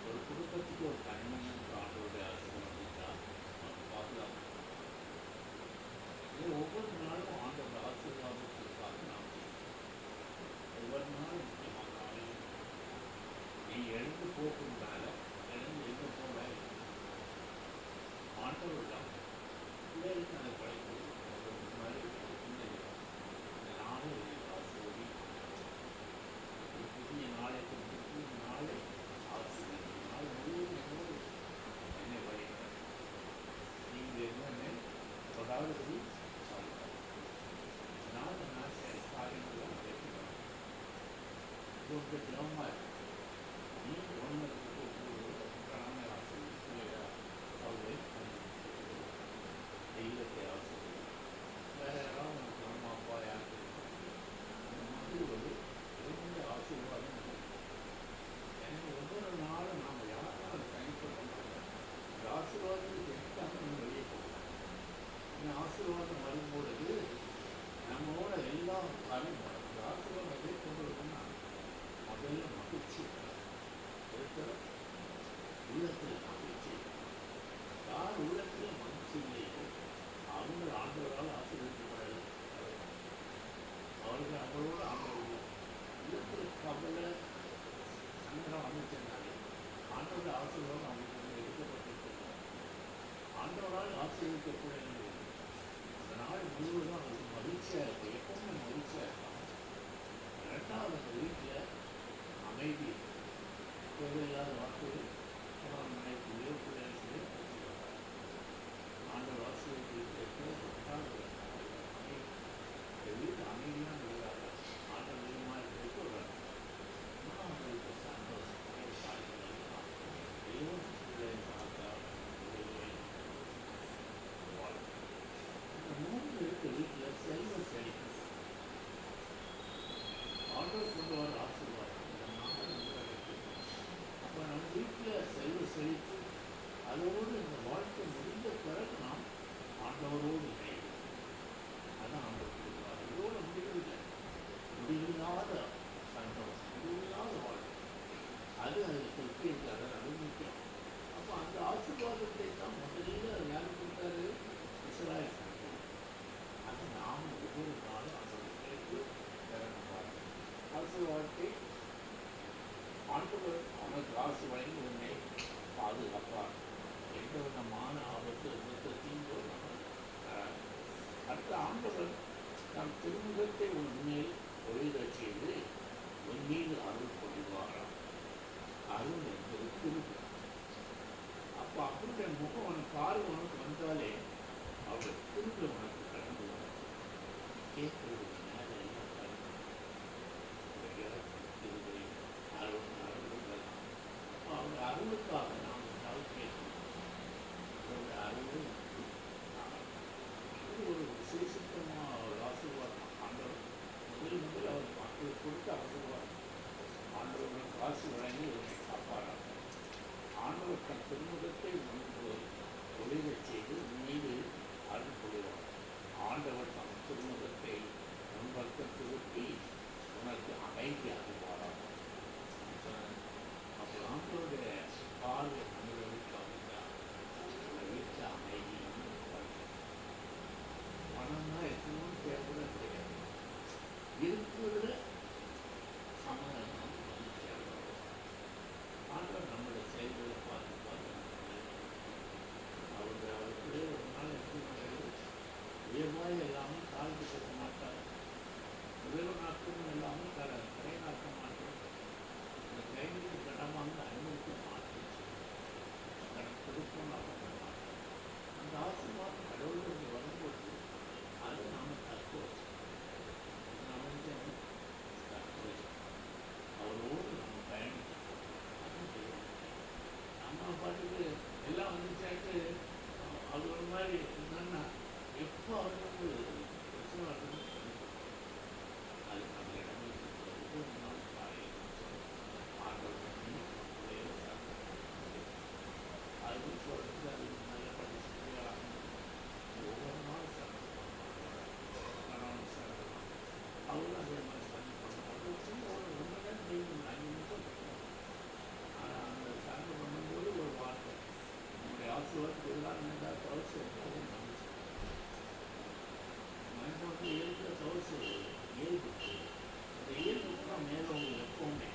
ஒரு குடும்பத்துக்கு ஒரு தனிமனுக்கு ஆண்டவருடைய ஆசீர்வாதம் பாதுகாப்பு. ஒவ்வொரு நாளும் ஆண்டவர் ஆசீர்வாதத்திற்காக நாம் ஒவ்வொரு நாளும் முக்கியமாக நாளையும் நீ எழுந்து போகிறதுனால எழுந்து எங்கே போக ஆண்டவரிடம் பிள்ளைகளுக்கு அதை படைப்பு மாதிரி இந்த நாளை ஆசீர்வதி புதிய நாளை புதிய நாளை ஆசீர்வதி நாள் முழுவதும் என்னோடு என்னை வழிகிறார். நீங்கள் என்னென்ன தொடாதபடி நான் ஆசை காரியங்களும் கேட்கிறோம். இது ஒரு கிரமமாக இருக்கும். நீ ஒன்று கடமை ஆசை அவர்களை தெய்வத்தை ஆசை வேற யாராவது உனக்கு அம்மா அப்பா யாருக்கு அந்த மாதிரி ஒரு இரண்டு ஆசீர்வாதம் எனக்கு ஒவ்வொரு நாளும் நாம் யாராலும் தனிப்பட்ட இந்த ஆசீர்வாதத்துக்கு எட்டாமல் நம்ம வெளியே போகலாம். இந்த ஆசீர்வாதம் வரும்பொழுது நம்மளோட எல்லா காரியம் இந்த ஆசீர்வாதம் எதை கொண்டு வரும்னா முதல்ல மகிழ்ச்சி இருக்கிற உள்ளத்தில் மகிழ்ச்சி. யார் உள்ளத்தில் மகிழ்ச்சி இல்லையோ அவங்க ஆண்டவரால் ஆசீர்வதிக்கப்படலை. அவர்கள் அவங்களோட ஆண்டவர் உள்ளத்தில் கவலை சங்கடம் அமைச்சிருந்தாங்க. ஆண்டோட ஆசீர்வாதம் அவங்களுக்கு எடுக்கப்பட்டிருக்கிறார். ஆண்டவரால் ஆசீர்வதிக்கக்கூடிய அந்த நாள் முழுவதும் அவங்களுக்கு மகிழ்ச்சியாக இருக்கும். எப்பவுமே மகிழ்ச்சியாக இருக்கும். ரெண்டாவது அந்த வீட்டில் அமைதி தேவையில்லாத வாக்குகள் மனைவியோ பிள்ளைகளோ ஆண்டவர் ஆசீர்வதிக்க வீட்டு அமைதியாக இருக்கிறாங்க. ஆண்டவர் அதிகமாக இருக்கிறதுக்கு ஒரு அவங்களுக்கு சந்தோஷம் தெய்வம் பிள்ளை பார்த்தா இந்த மூன்று இருக்கு வீட்டில் செல்வ செழிப்பு. ஆண்டவர் கொண்டு வர ஆசீர்வாதம் இந்த நாள் அப்போ நம்ம வீட்டில் செல்வ செழிப்பு அதோடு இந்த வாழ்க்கை முடிந்த பிறகு நாம் ஆண்டவரோடு இணைவோம். அதான் ஆண்டவர் கொடுப்பார். இதோடு முடிவில்லை. முடிவில்லாத சந்தோஷம், முடிவில்லாத வாழ்க்கை அது அதில் திருப்தி இருக்காது. அது முக்கியம். அப்போ அந்த ஆசீர்வாதத்தை தான் முதலில் யார் கொடுத்தாரு? இஸ்ராயல் சந்தோஷம். அது நாம் ஒவ்வொரு நாளும் அந்த மக்களுக்கு திறந்தார் ஆசீர்வாதத்தை ஆண்டவர் அவனுக்கு ஆசை வழங்கி உன்னை பாதுகாப்பார். எந்த விதமான ஆபத்து விபத்து தீங்கு அடுத்த ஆண்டவர் நம் திருமுகத்தை உன்மேல் ஒளிரச் செய்து உன் மீது அருள் பொழிவாராம். அருள் என்பது திரும்ப. அப்போ அப்படின்ற முகம் உனக்கு பார்வை உனக்கு வந்தாலே அவர் திரும்ப உனக்கு கடந்து வரும். கேட்கறது மேலே எல்லாம் கடந்து அருள் அருள் அவங்க அருளுக்காக நாம் கேட்கணும். அவருடைய அருள் ஒரு விசேஷமாக ஒரு ஆசீர்வாதம். ஆண்டவர் முதல் அவர் மக்களுக்கு கொடுத்த ஆசீர்வாதம். ஆண்டவர்கள் காசு வழங்கி உன்னை காப்பாராங்க. ஆண்டவர் தன் திருமுகத்தை உனக்கு ஒளிரச் செய்து உன் மீது அருள் கொள்வார். ஆண்டவர் தன் திருமுகத்தை முன்பக்க திருப்பி உனக்கு அமைதி அருள்வாராக. அப்போ ஆண்டவருடைய பார்வை நம்மளுக்கு அமைந்தார். வீட்டில் அமைதி பணம்னா இருக்கணும்னு தேவைப்பட கிடையாது. இருக்கிறதுல சமாதானம் ஆண்டவர் நம்மளோட செயல்களை பார்த்து அவருக்குள்ளே ஒரு நாள் எப்படி வியவாய் எல்லாமே தாழ்ந்து கொடுக்க மாட்டார். உறவுனாக்கும் இல்லாமல் கரைநாக்க மாட்டோம். இந்த கைகளுக்கு கடமாக அனுமதிக்க மாட்டோம். கடன் கொடுப்போம் அவங்க மாட்டோம். அந்த ஆசீர்வாதம் கடவுளுக்கு வரும்போது அதை நாம் தக்க வச்சோம். நாம் தக்க வச்சோம். அவரோடு நம்ம பயணிக்கணும். அது தேவை. நம்ம பாட்டுக்கு எல்லாம் வந்துச்சாட்டு அது ஒரு மாதிரி என்னன்னா எப்போ அவருக்கு பிரச்சனை வருதுன்னு அது நம்ம இடங்களுக்கு ஒவ்வொரு நாள் காலையில் ஆண்டவர் அது சொல்றது அது நல்ல படிச்சுட்டு ஒவ்வொரு நாள் கணவன் சாப்பிடலாம் அவரும் அதே மாதிரி சாமி பண்ணுவாங்க ஒரு ரொம்ப நேரம் செய்யணும் 5 நிமிஷம் ஆனால் அந்த சாமி பண்ணும்போது ஒரு வார்த்தை நம்முடைய ஆசீர்வாதத்துக்கு எல்லாம் இருந்தால் தவசு அது நம்பிச்சு மனிதனுக்கு இயல்புல தவசு இயல்பு அந்த இயல்புக்கு தான் மேலவங்க எப்பவுமே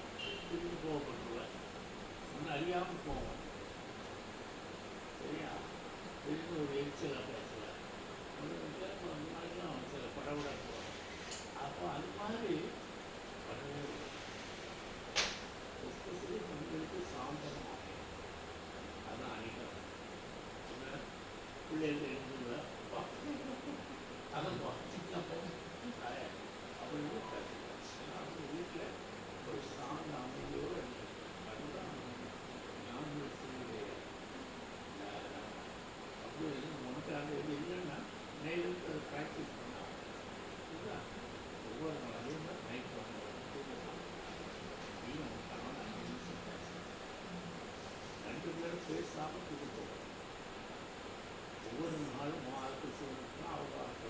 திரும்பி போகப்பட்டுருவார் ஒன்றும் அறியாமல் போவோம் சரியா திரும்பி ஒரு எரிச்சலாக பேசுவார் ஒரு முன்னாடிலாம் சில படவிட போவார் அப்போ அது மாதிரி படவே எஸ்பெஷலி பெண்களுக்கு சாந்தமாக அதான் அடிக்கும் பிள்ளைகள் எழுதுவேன் அதான் அப்படின்னு பேசுவேன் அவங்க வீட்டில் ஒரு சாந்த அமைதியோடு அதுதான் ஞாபகத்தினுடைய அப்போ உனக்கு அது எது இல்லைன்னா நேருக்கு அதை ப்ராக்டிஸ் பண்ணலாம் இதுதான் ஒவ்வொரு நாள் அதே மாதிரி நைட் வாங்க நீயும் கணவன் 5 நிமிஷம் பேசணும் 2 பேரும் பேசாமல் கொடுப்போம் ஒவ்வொரு நாளும் ஆளுக்கு சொல்லிட்டுனா அவங்க ஆளுக்கு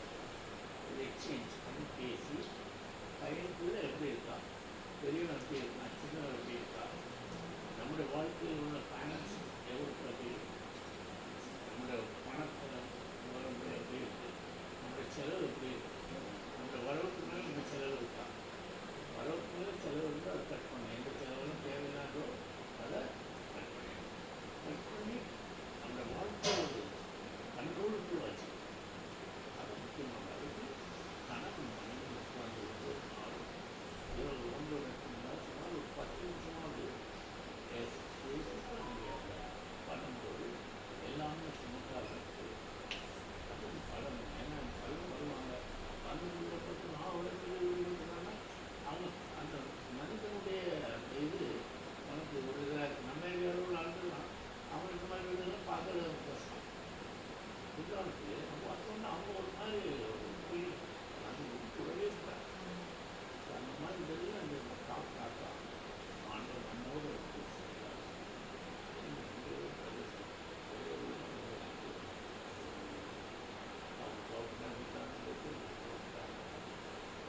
ஒரு எக்ஸ்சேஞ்ச் பண்ணி பேசி பையனுக்குள்ளே எப்படி இருக்கா பெரியவன் எப்படி இருக்கா சின்னவன் எப்படி இருக்கா நம்முடைய வாழ்க்கையில் உள்ள ஃபைனான்ஸ் எவ்வளோ எப்படி இருக்கு நம்முடைய பணத்தில் வரவு எப்படி இருக்குது நம்முடைய செலவு எப்படி இருக்குது நம்முடைய வரவுக்கு மேலே நம்ம செலவு இருக்கா வரவுக்கு மேலே செலவு இருந்தால் அதை கட் பண்ணணும் எந்த செலவுகளும் தேவையில்லாதோ அதை கட் பண்ணி நம்முடைய வாழ்க்கையோட கண்ட்ரோலுக்கு வச்சு அது முக்கியமாக அதுக்கு கணவன் மனைவி உட்கார்ந்து ஒவ்வொரு நாளும் இரவு 1 நிமிஷம் ஒரு 10 நிமிஷமாவது பண்ணும்போது எல்லாமே சுமக்காக இருக்குது அது பலன் ஏன்னா பலன் வருவாங்க வந்து பற்றி நான் உழைக்கிறாங்கன்னா அவங்க அந்த மனிதனுடைய அந்த இது உனக்கு ஒரு இதாக இருக்குது நம்ம ஏரியாவில் ஆளுலாம் அவங்க இந்த மாதிரி இதெல்லாம் பார்க்கறது கஷ்டம் உதாரணத்துக்கு நம்ம பார்த்தோம்னா அவங்க ஒரு மாதிரி போய் அது கூடவே இருக்காங்க அந்த மாதிரி இதெல்லாம் இந்த காக்கா ஆண்டவர் நம்மோடு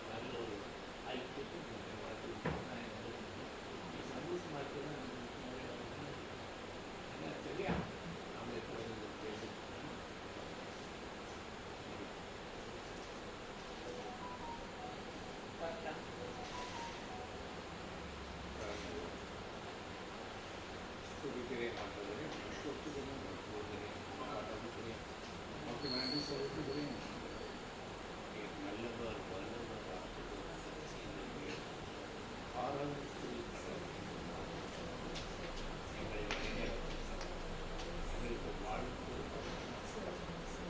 நல்ல ஒரு ஐக்கியத்துக்கு சந்தோஷமாக இருக்குதான் சரியா நம்ம இப்போ பேசி துடிக்கிறேன் ஆண்டவரே சொத்துக்கிறேன் ஆண்டவரே நமக்கு நன்றி செலுத்துகிறேன் நீர் நல்லவர் வல்லவர் ஆராய்ச்சி எங்களை எங்களுக்கு வாழ்த்து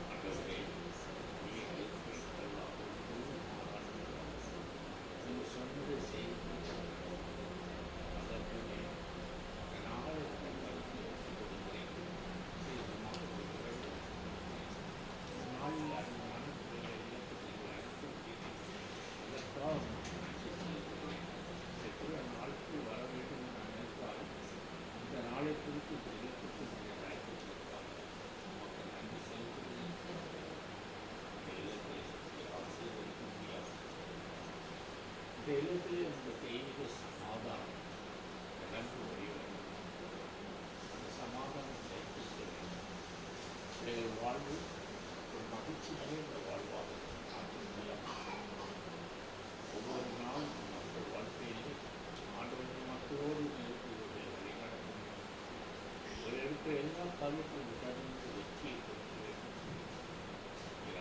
ஆண்டவரே நீங்கள் சொன்னதை செய்து அதற்கு நாளை நாளில் அந்த மனத்துடைய அதற்காக எத்தனை நாளுக்கு வர வேண்டும் என்று நான் நினைத்தாலும் இந்த நாளை குறித்து இந்த இல்லத்துக்கு நீங்கள் அழைத்திருக்காங்க நமக்கு நன்றி செலுத்துகிறேன் இந்த இல்லத்தை ஆசீர்வதிக்க முடியாது இந்த இல்லத்திலே உங்கள் தெய்வீக சமாதானம் எனக்கு வழி வேண்டும் அந்த சமாதானம் ஏற்படுத்த வேண்டும் பிள்ளைகள் வாழ்வு ஒரு மகிழ்ச்சி நிறைந்த வாழ்வாக மாற்ற முடியாது ஒவ்வொரு நாளும் மக்கள் வாழ்க்கையிலே ஆண்டவர்கள் மக்களோடு நிறுத்துவதை வழிநடத்த ஒரு இருக்கிற எல்லா காரியத்தையும் கடந்து வெற்றியை கொடுக்க வேண்டும்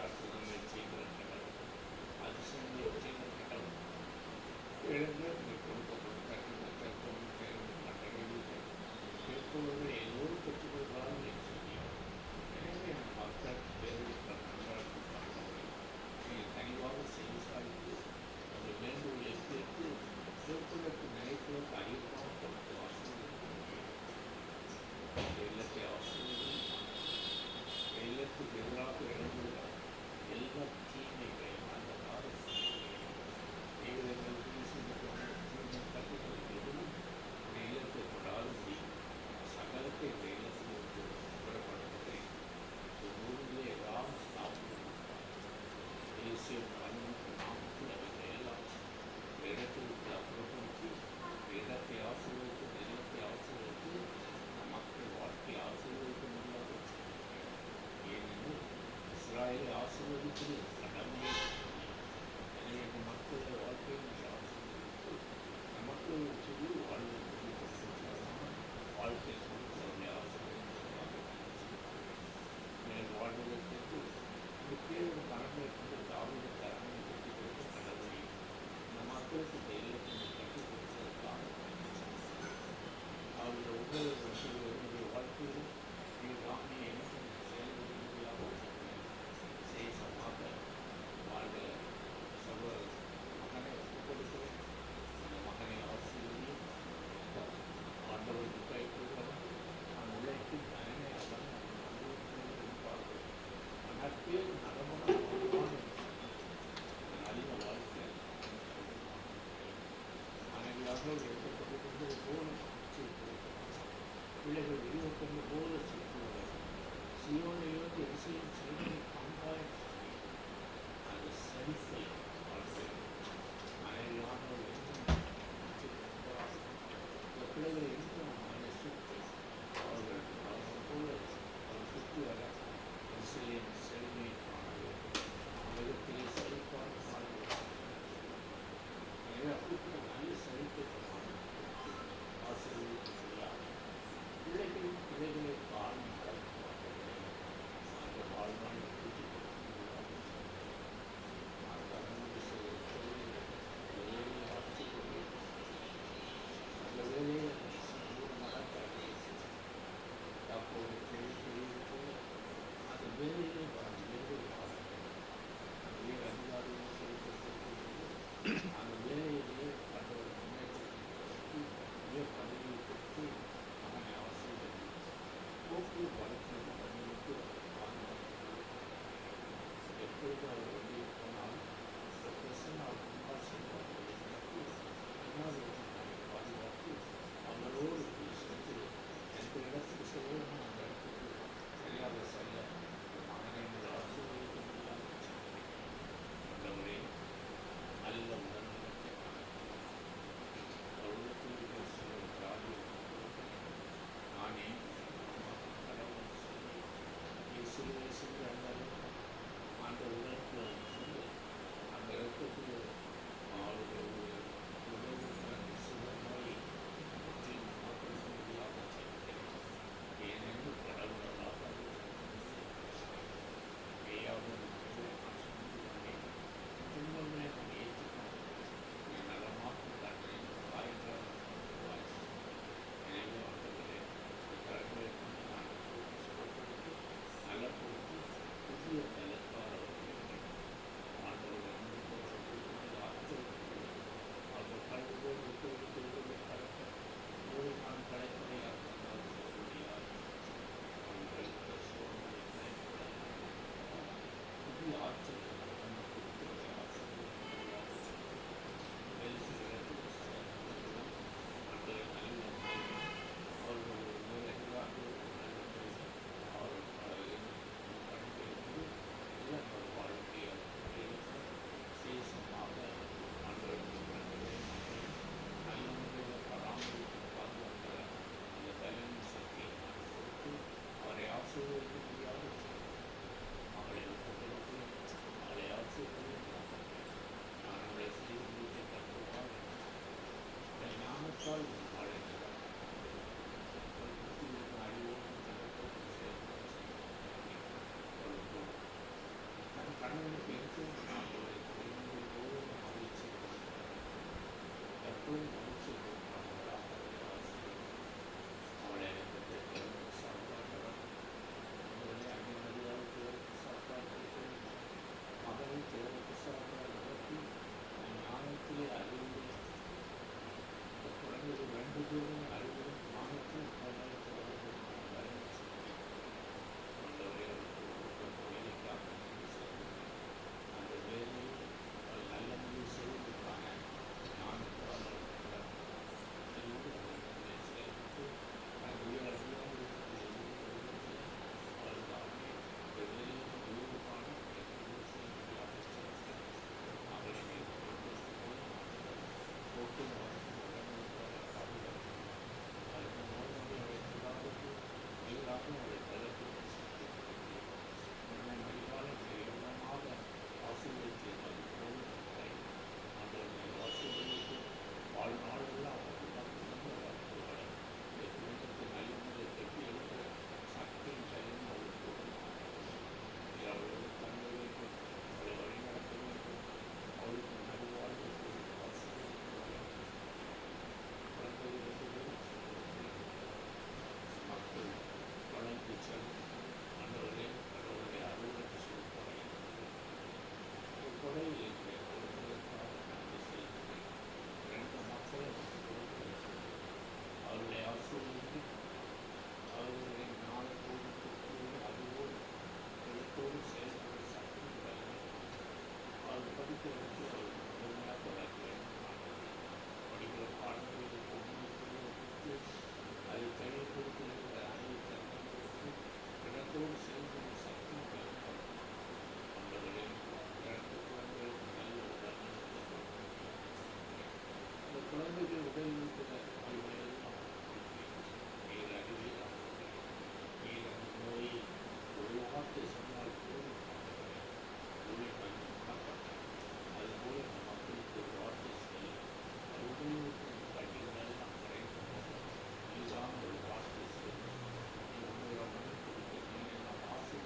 அற்புதங்களை செய்கிற கடவுள் அதிசயங்களை செய்கிற கடவுள் மோசே நாமத்தில் அவைகளை எல்லாம் இடத்திற்கு அப்புறப்படுத்தி இடத்தை ஆசீர்வதித்து நிலத்தை ஆசீர்வதித்து மக்கள் வாழ்க்கையை ஆசீர்வதிக்க முடியாது. ஏனெனில் இஸ்ராயலை ஆசீர்வதிப்பது கடமை. எனவே இந்த மக்கள் வாழ்க்கையை ஆசீர்வதித்து நமக்கு ஒரு புது வாழ்வு வாழ்க்கை கொடுத்து அவருடைய ஆசீர்வதிப்பாக வாழ்வதற்கு முக்கிய ஒரு கடமை கொண்டு தாவதற்காக படிக்கிறதுக்கு பொறுமையாக தொடர்ந்து வேண்டும். படிக்கிற பாடங்களுக்கு பொறுமைக்குரிய கொடுத்து அதை தெளிவுபடுத்துகிற அறிவு தன்மை கொடுத்து இடத்தோடு செயல்படும் சக்தி பெறும். ஆண்டவரே, இரண்டு குழந்தைகளுக்கு நல்ல உடல்நலத்தை அந்த குழந்தைகள் உடல் இருக்கிற நோய்களெல்லாம் நீர் அறிவீராக. நீர் அந்த நோயை ஒரு வார்த்தை சொன்னால் போதும் நோயை வந்து குணப்பட்டார். அதுபோல இந்த மக்களுக்கு ஒரு வார்த்தை சொல்லி உடலுக்கு இந்த கட்டிகளெல்லாம் கிடைக்கும் மீதான ஒரு வார்த்தை சொல்லி நீ உங்களோட மனம் கொடுக்க நீரெல்லாம் ஆசை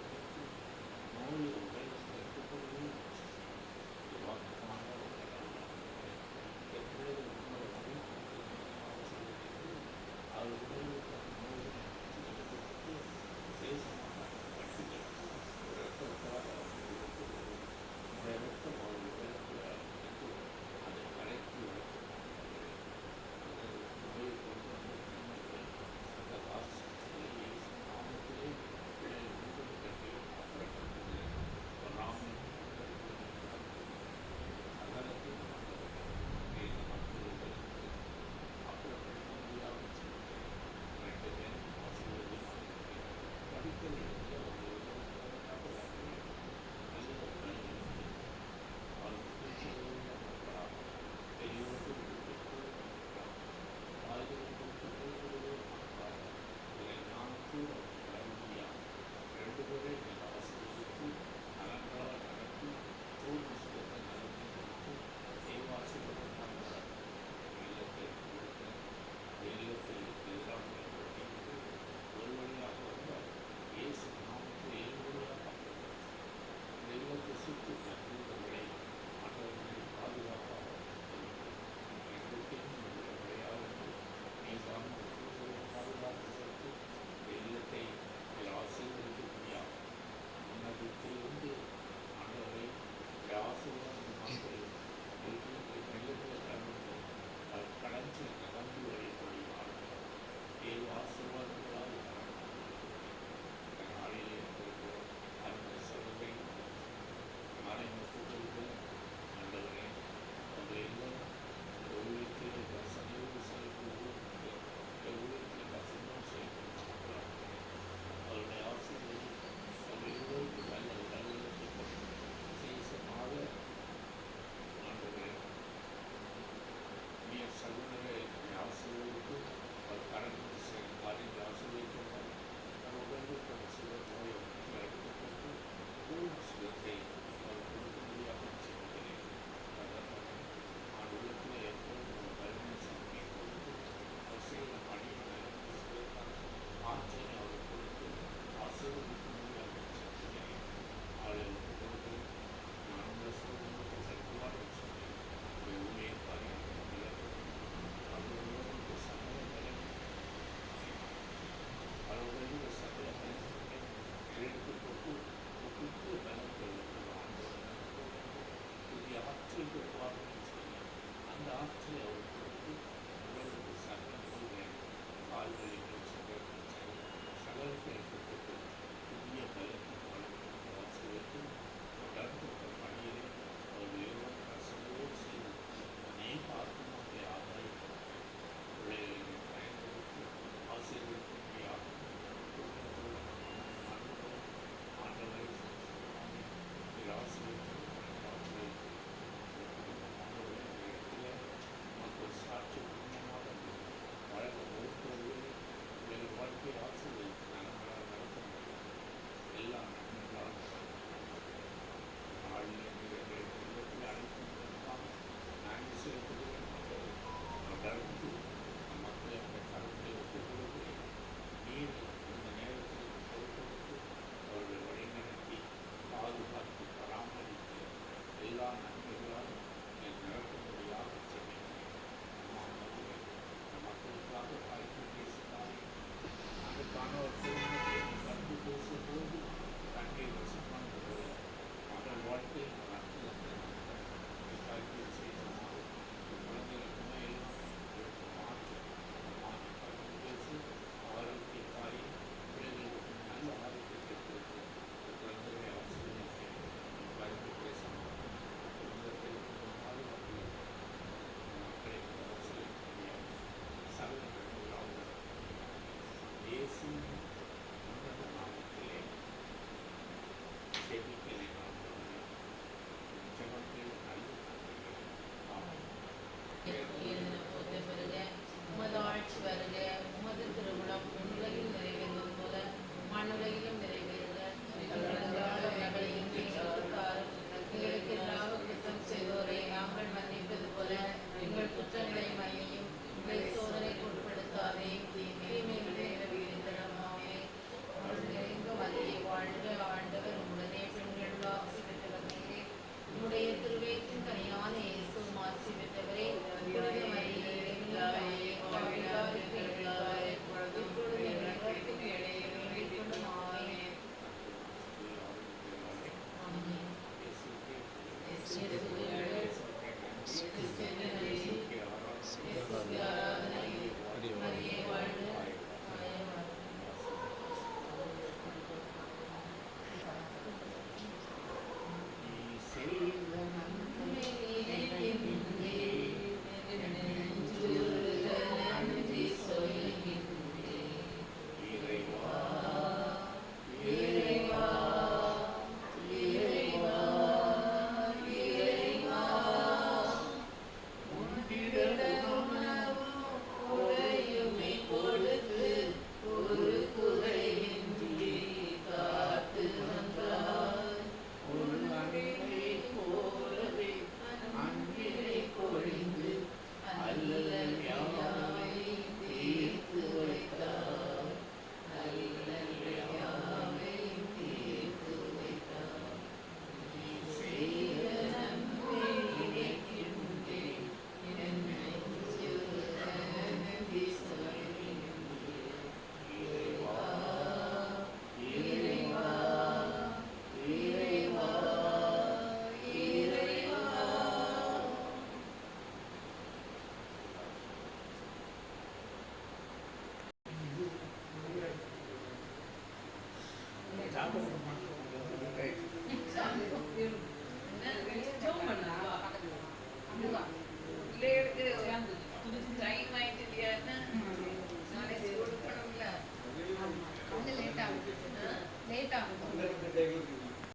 இயேசுவே, நன்றி.